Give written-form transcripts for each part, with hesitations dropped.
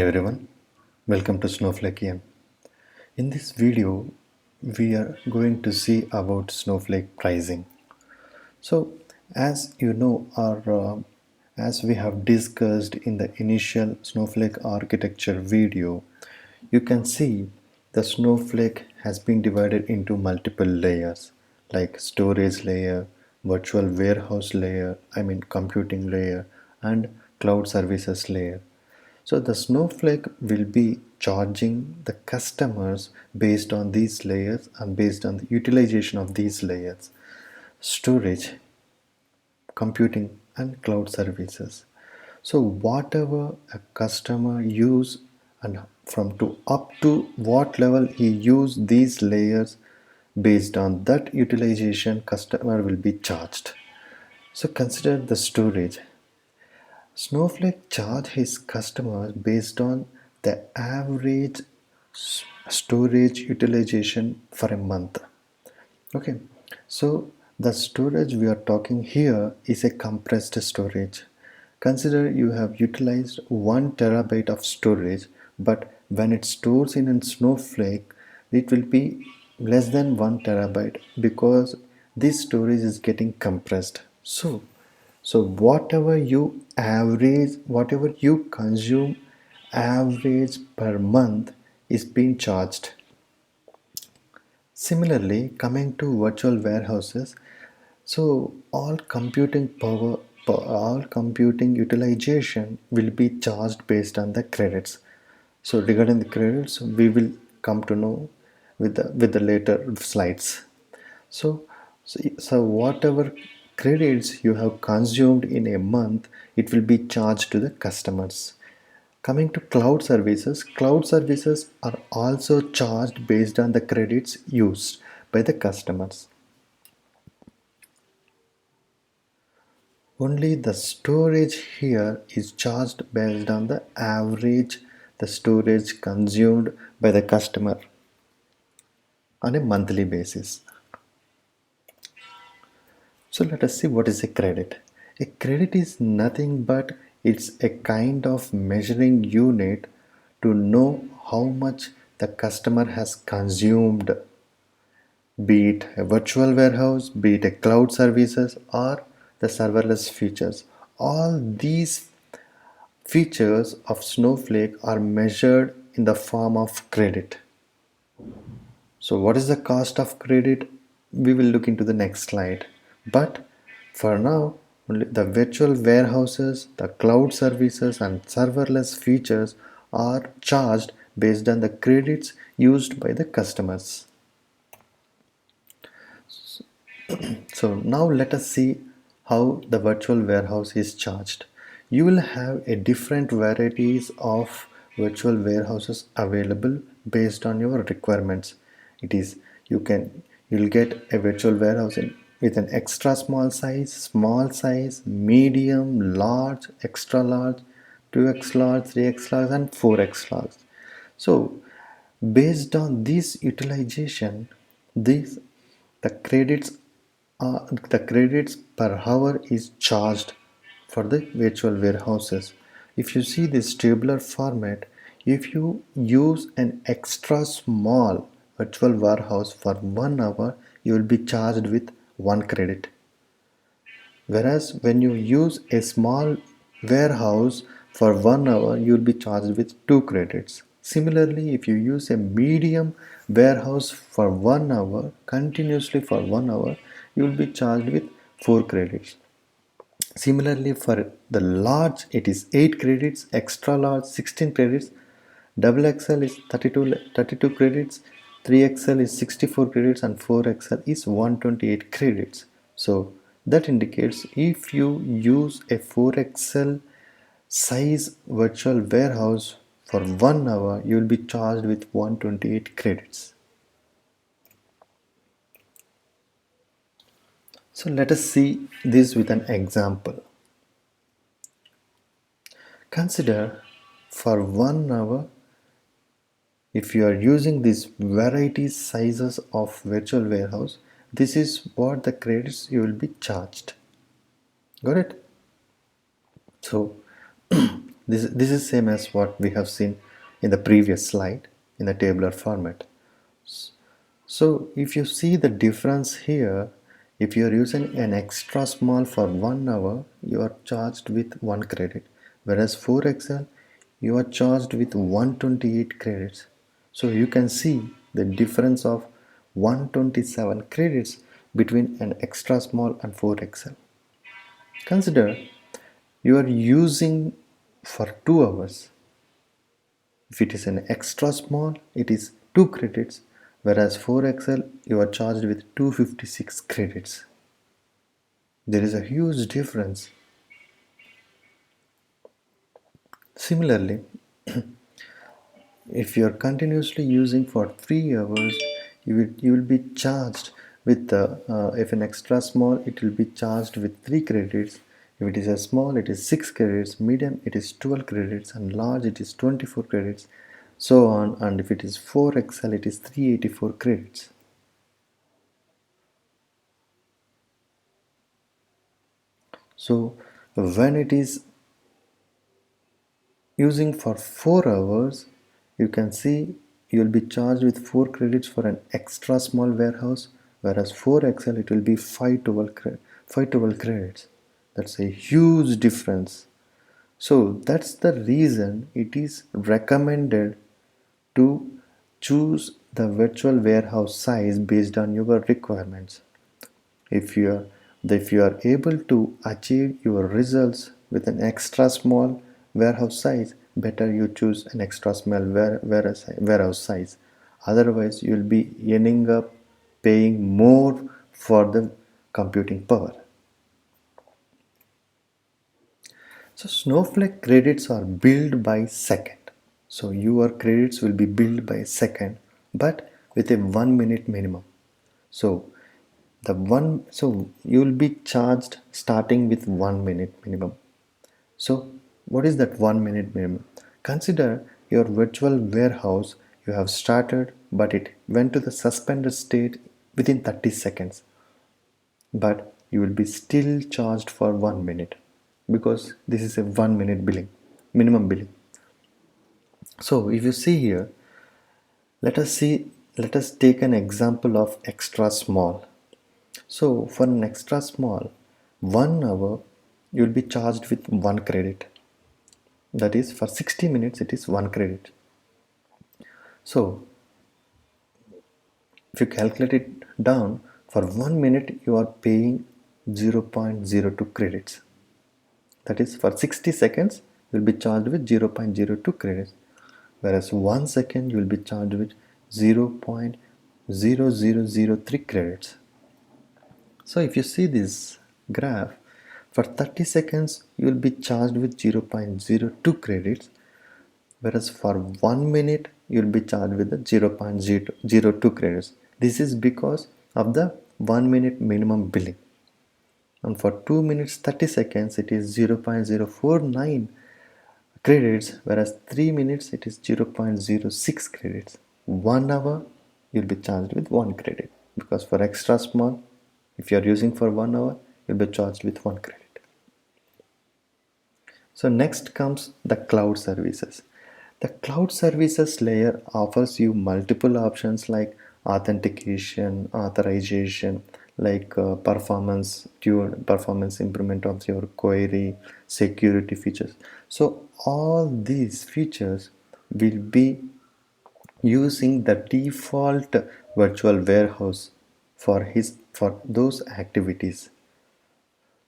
Hey everyone, welcome to Snowflakean. In this video, we are going to see about Snowflake pricing. So, as you know, as we have discussed in the initial Snowflake architecture video, you can see the Snowflake has been divided into multiple layers like storage layer, virtual warehouse layer, computing layer, and cloud services layer. So the Snowflake will be charging the customers based on these layers and based on the utilization of these layers, storage, computing, and cloud services. So whatever a customer use and from to up to what level he use these layers, based on that utilization customer will be charged. So consider the storage. Snowflake charge his customers based on the average storage utilization for a month. Okay, so the storage we are talking here is a compressed storage. Consider you have utilized 1 terabyte of storage, but when it stores in a Snowflake, it will be less than 1 terabyte because this storage is getting compressed. So whatever you average, whatever you consume average per month is being charged. Similarly, coming to virtual warehouses, so all computing utilization will be charged based on the credits. So regarding the credits, we will come to know with the later slides. So, so whatever credits you have consumed in a month, it will be charged to the customers. Coming to cloud services are also charged based on the credits used by the customers. Only the storage here is charged based on the average the storage consumed by the customer on a monthly basis. So let us see what is a credit. A credit is nothing but it's a kind of measuring unit to know how much the customer has consumed, be it a virtual warehouse, be it a cloud services or the serverless features. All these features of Snowflake are measured in the form of credit. So what is the cost of credit? We will look into the next slide. But for now, only the virtual warehouses, the cloud services and serverless features are charged based on the credits used by the customers. So now let us see how the virtual warehouse is charged. You will have a different varieties of virtual warehouses available based on your requirements. It is you'll get a virtual warehouse with an extra small size, medium, large, extra large, 2x large, 3x large and 4x large. So based on this utilization, these the credits the credits per hour is charged for the virtual warehouses. If you see this tabular format, if you use an extra small virtual warehouse for 1 hour, you will be charged with 1 credit. Whereas when you use a small warehouse for 1 hour, you will be charged with 2 credits. Similarly, if you use a medium warehouse for 1 hour, continuously for 1 hour, you will be charged with 4 credits. Similarly, for the large, it is 8 credits, extra large 16 credits, double XL is 32 credits, 3XL is 64 credits, and 4XL is 128 credits. So that indicates if you use a 4XL size virtual warehouse for 1 hour, you will be charged with 128 credits. So let us see this with an example. Consider for 1 hour, if you are using these variety sizes of virtual warehouse, this is what the credits you will be charged. Got it? So This is same as what we have seen in the previous slide in the tabular format. So if you see the difference here, if you are using an extra small for 1 hour, you are charged with 1 credit, whereas for Excel you are charged with 128 credits. So you can see the difference of 127 credits between an extra small and for Excel. Consider you are using for 2 hours. If it is an extra small, it is 2 credits, whereas for Excel you are charged with 256 credits. There is a huge difference. Similarly, if you are continuously using for 3 hours, you will be charged with if an extra small, it will be charged with 3 credits. If it is a small, it is 6 credits, medium it is 12 credits, and large it is 24 credits, so on. And if it is for Excel, it is 384 credits. So when it is using for 4 hours, you can see you will be charged with 4 credits for an extra small warehouse, whereas for Excel it will be 512 credits. That's a huge difference. So that's the reason it is recommended to choose the virtual warehouse size based on your requirements. If you are able to achieve your results with an extra small warehouse size, better you choose an extra small warehouse size. Otherwise you will be ending up paying more for the computing power. So Snowflake credits are billed by second. So your credits will be billed by second, but with a 1 minute minimum. So you will be charged starting with 1 minute minimum. So what is that 1 minute minimum? Consider your virtual warehouse you have started, but it went to the suspended state within 30 seconds, but you will be still charged for 1 minute because this is a 1 minute billing, minimum billing. So if you see here, let us take an example of extra small. So for an extra small, 1 hour you will be charged with 1 credit. That is, for 60 minutes it is 1 credit. So if you calculate it down, for 1 minute you are paying 0.02 credits. That is, for 60 seconds you will be charged with 0.02 credits, whereas 1 second you will be charged with 0.0003 credits. So if you see this graph, for 30 seconds you will be charged with 0.02 credits, whereas for 1 minute you will be charged with the 0.002 credits. This is because of the 1 minute minimum billing. And for 2 minutes 30 seconds it is 0.049 credits, whereas 3 minutes it is 0.06 credits. 1 hour you'll be charged with 1 credit, because for extra small, if you are using for 1 hour, you'll be charged with 1 credit. So next comes the cloud services. The cloud services layer offers you multiple options like authentication, authorization, like performance improvement of your query, security features. So all these features will be using the default virtual warehouse for those activities.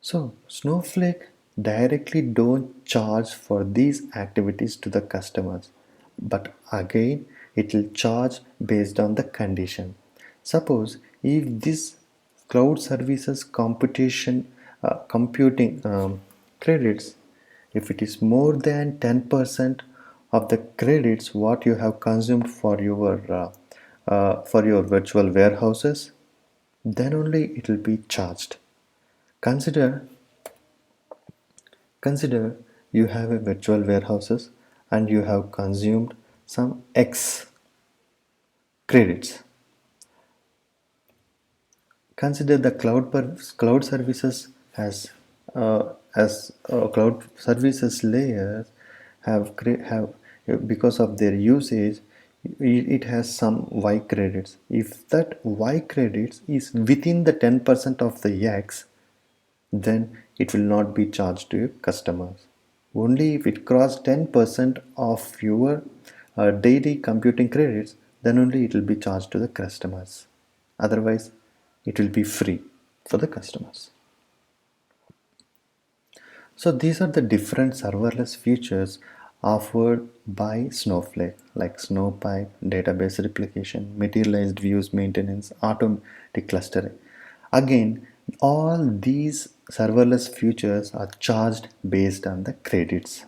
So Snowflake directly don't charge for these activities to the customers, but again it will charge based on the condition. Suppose if this cloud services computing credits, if it is more than 10% of the credits what you have consumed for your virtual warehouses, then only it will be charged. Consider Consider you have a virtual warehouses and you have consumed some X credits. Consider the cloud services as cloud services layers have because of their usage, it has some Y credits. If that Y credits is within the 10% of the X, then it will not be charged to your customers. Only if it crosses 10% of your daily computing credits, then only it will be charged to the customers. Otherwise, it will be free for the customers. So these are the different serverless features offered by Snowflake, like Snowpipe, database replication, materialized views maintenance, automatic clustering. Again, all these serverless features are charged based on the credits.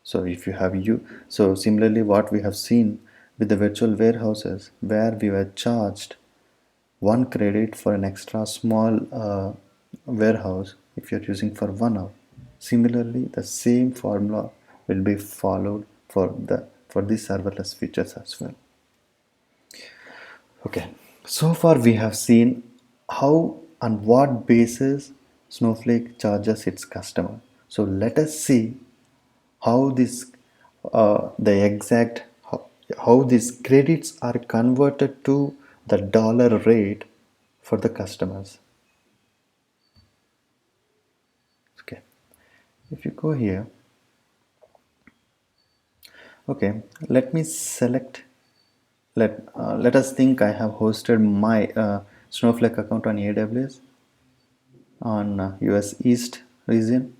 So if you have so similarly what we have seen with the virtual warehouses, where we were charged 1 credit for an extra small warehouse if you're using for 1 hour. Similarly, the same formula will be followed for these serverless features as well. Okay, so far we have seen how and what basis Snowflake charges its customer. So let us see how this the exact how these credits are converted to the dollar rate for the customers. Okay, if you go here, okay, let me select, let us think I have hosted my Snowflake account on AWS on US East region.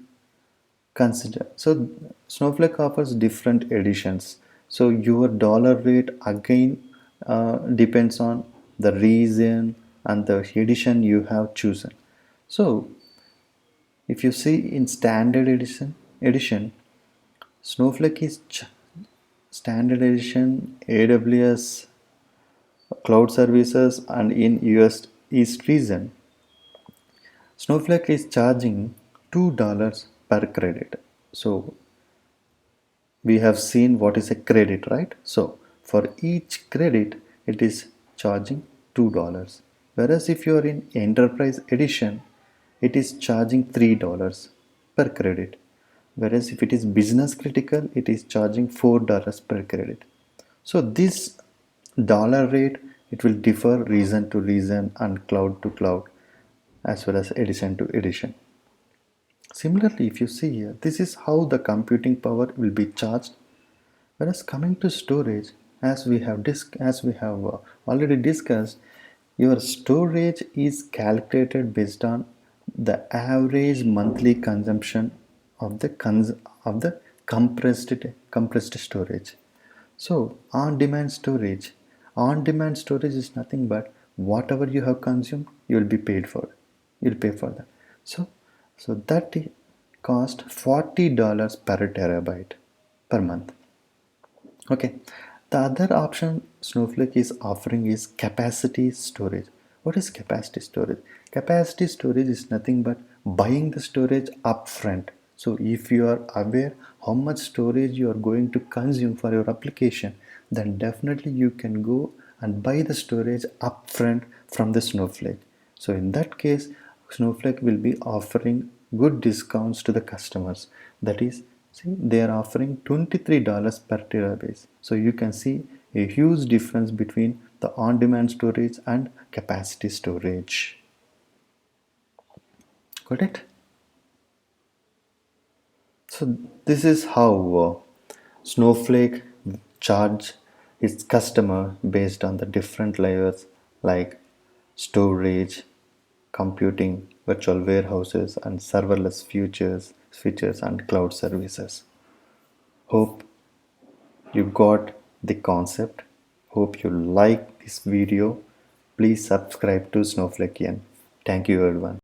Consider, so Snowflake offers different editions, so your dollar rate again depends on the region and the edition you have chosen. So if you see in standard edition, Snowflake is standard edition AWS cloud services, and in US East region, Snowflake is charging $2 per credit. So we have seen what is a credit, right? So for each credit, it is charging $2. Whereas if you are in enterprise edition, it is charging $3 per credit. Whereas if it is business critical, it is charging $4 per credit. So this dollar rate, it will differ region to region and cloud to cloud, as well as edition to edition. Similarly, if you see here, this is how the computing power will be charged. Whereas coming to storage, as we have already discussed, your storage is calculated based on the average monthly consumption of the compressed storage. So on demand storage is nothing but whatever you have consumed, you will be paid for. You'll pay for that. So that cost $40 per terabyte per month. Okay, the other option Snowflake is offering is capacity storage. What is capacity storage? Capacity storage is nothing but buying the storage upfront. So if you are aware how much storage you are going to consume for your application, then definitely you can go and buy the storage upfront from the Snowflake. So in that case, Snowflake will be offering good discounts to the customers. That is, see, they are offering $23 per terabyte. So you can see a huge difference between the on-demand storage and capacity storage. Got it? So this is how Snowflake charge its customer based on the different layers like storage, computing, virtual warehouses, and serverless features and cloud services. Hope you got the concept. Hope you like this video. Please subscribe to Snowflakean. Thank you everyone.